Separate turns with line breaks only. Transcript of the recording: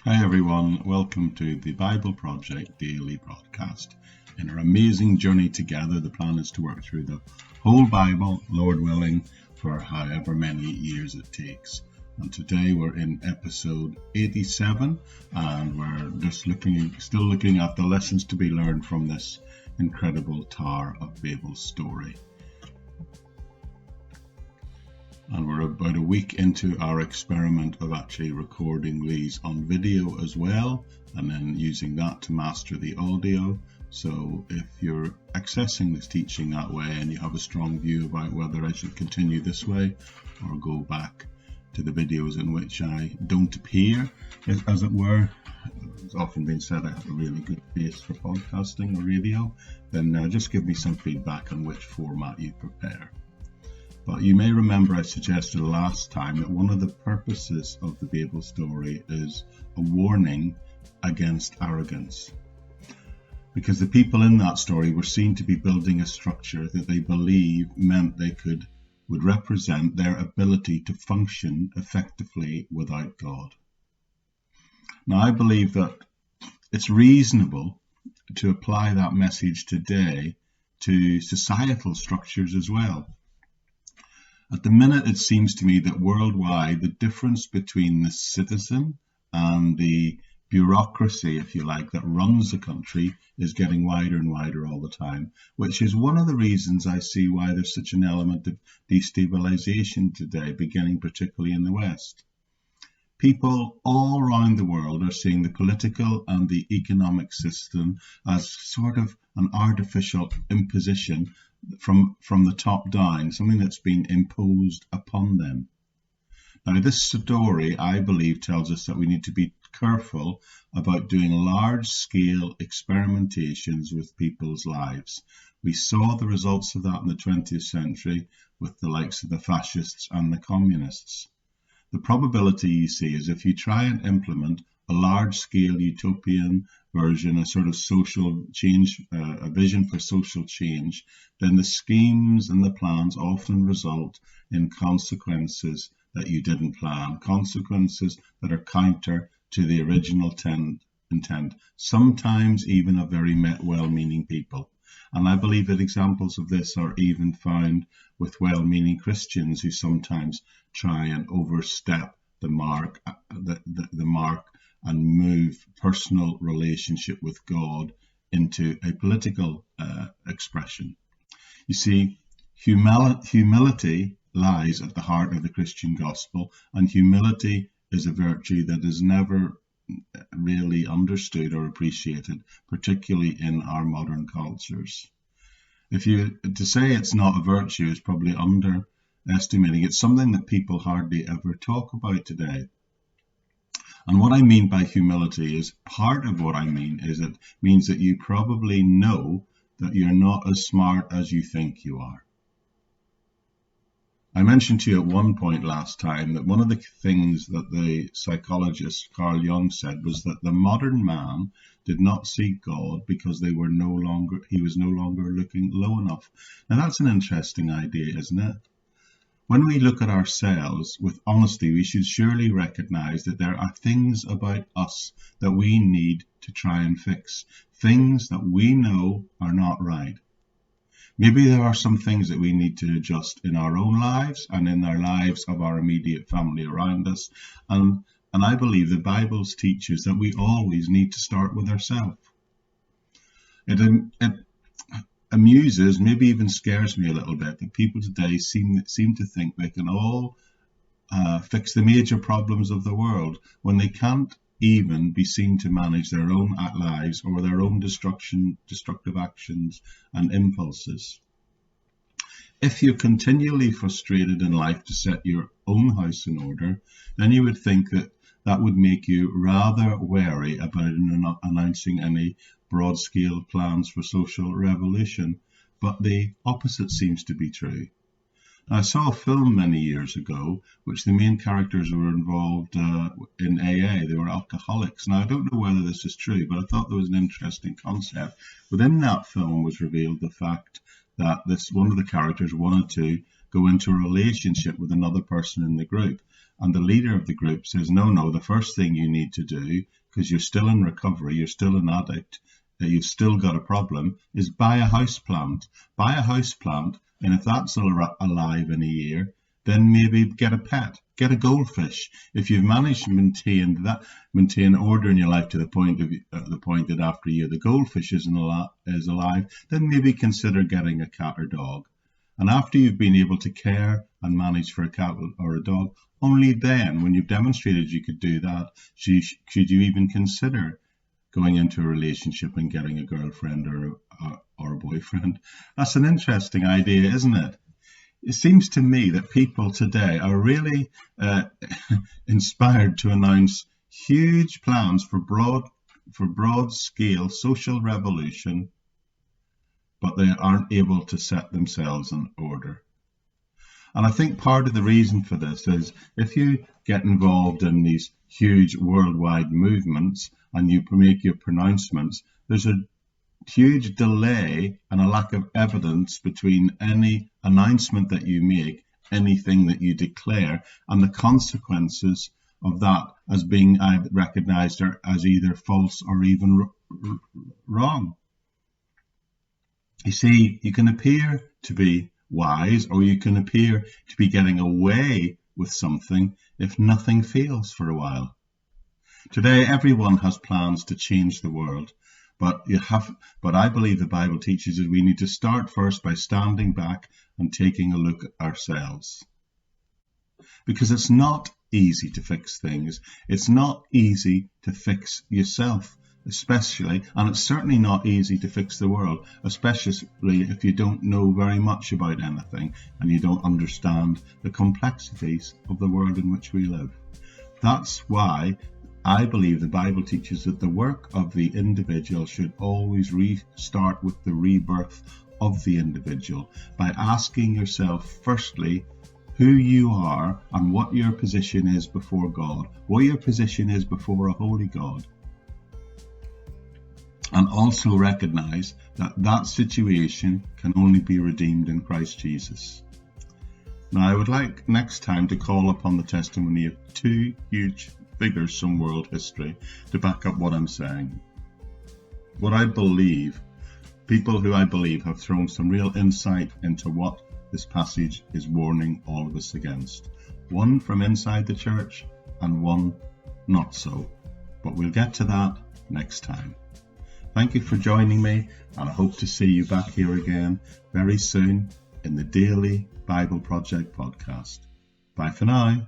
Hi everyone, welcome to the Bible Project Daily Broadcast. In our amazing journey together, the plan is to work through the whole Bible, Lord willing, for however many years it takes. And today we're in episode 87 and we're still looking at the lessons to be learned from this incredible Tower of Babel story. And we're about a week into our experiment of actually recording these on video as well, and then using that to master the audio. So if you're accessing this teaching that way and you have a strong view about whether I should continue this way or go back to the videos in which I don't appear, as it were, it's often been said I have a really good face for podcasting or radio, then just give me some feedback on which format you prepare. But you may remember I suggested last time that one of the purposes of the Babel story is a warning against arrogance. Because the people in that story were seen to be building a structure that they believe meant they would represent their ability to function effectively without God. Now I believe that it's reasonable to apply that message today to societal structures as well. At the minute, it seems to me that worldwide, the difference between the citizen and the bureaucracy, if you like, that runs the country is getting wider and wider all the time, which is one of the reasons I see why there's such an element of destabilization today, beginning particularly in the West. People all around the world are seeing the political and the economic system as sort of an artificial imposition from the top down, something that's been imposed upon them. Now, this story, I believe, tells us that we need to be careful about doing large-scale experimentations with people's lives. We saw the results of that in the 20th century with the likes of the fascists and the communists. The probability you see is if you try and implement a large-scale utopian version, a sort of social change, a vision for social change, then the schemes and the plans often result in consequences that you didn't plan, consequences that are counter to the original intent, sometimes even of very well-meaning people. And I believe that examples of this are even found with well-meaning Christians who sometimes try and overstep the mark, and move personal relationship with God into a political expression. You see, humility lies at the heart of the Christian gospel, and humility is a virtue that is never really understood or appreciated, particularly in our modern cultures. To say it's not a virtue is probably underestimating. It's something that people hardly ever talk about today. And what I mean by humility is part of what I mean is it means that you probably know that you're not as smart as you think you are. I mentioned to you at one point last time that one of the things that the psychologist Carl Jung said was that the modern man did not seek God because he was no longer looking low enough. Now that's an interesting idea, isn't it? When we look at ourselves with honesty, we should surely recognize that there are things about us that we need to try and fix, things that we know are not right. Maybe there are some things that we need to adjust in our own lives and in our lives of our immediate family around us. And I believe the Bible teaches that we always need to start with ourselves. It amuses, maybe even scares me a little bit, that people today seem to think they can all fix the major problems of the world when they can't even be seen to manage their own lives or their own destructive actions and impulses. If you're continually frustrated in life to set your own house in order, then you would think that would make you rather wary about announcing any broad-scale plans for social revolution, but the opposite seems to be true. I saw a film many years ago which the main characters were involved in AA. They were alcoholics. Now, I don't know whether this is true, but I thought there was an interesting concept. Within that film was revealed the fact that one of the characters wanted to go into a relationship with another person in the group. and the leader of the group says, no, the first thing you need to do, because you're still in recovery, you're still an addict, you've still got a problem, is buy a house plant. Buy a house plant, and if that's alive in a year, then maybe get a pet, get a goldfish. If you've managed to maintain order in your life to the point that after a year the goldfish is alive, then maybe consider getting a cat or dog. And after you've been able to care and manage for a cat or a dog, only then, when you've demonstrated you could do that, should you even consider going into a relationship and getting a girlfriend or a boyfriend. That's an interesting idea, isn't it? It seems to me that people today are really inspired to announce huge plans for broad scale social revolution, but they aren't able to set themselves in order. And I think part of the reason for this is if you get involved in these huge worldwide movements and you make your pronouncements, there's a huge delay and a lack of evidence between any announcement that you make, anything that you declare, and the consequences of that as being recognized as either false or even wrong. You see, you can appear to be wise, or you can appear to be getting away with something if nothing fails for a while. Today, everyone has plans to change the world, but I believe the Bible teaches that we need to start first by standing back and taking a look at ourselves. Because it's not easy to fix things. It's not easy to fix yourself, especially, and it's certainly not easy to fix the world, especially if you don't know very much about anything and you don't understand the complexities of the world in which we live. That's why I believe the Bible teaches that the work of the individual should always start with the rebirth of the individual by asking yourself, firstly, who you are and what your position is before God, what your position is before a holy God. And also recognize that that situation can only be redeemed in Christ Jesus. Now, I would like next time to call upon the testimony of two huge figures from world history to back up what I'm saying. What I believe, people who I believe have thrown some real insight into what this passage is warning all of us against. One from inside the church and one not so. But we'll get to that next time. Thank you for joining me, and I hope to see you back here again very soon in the Daily Bible Project podcast. Bye for now.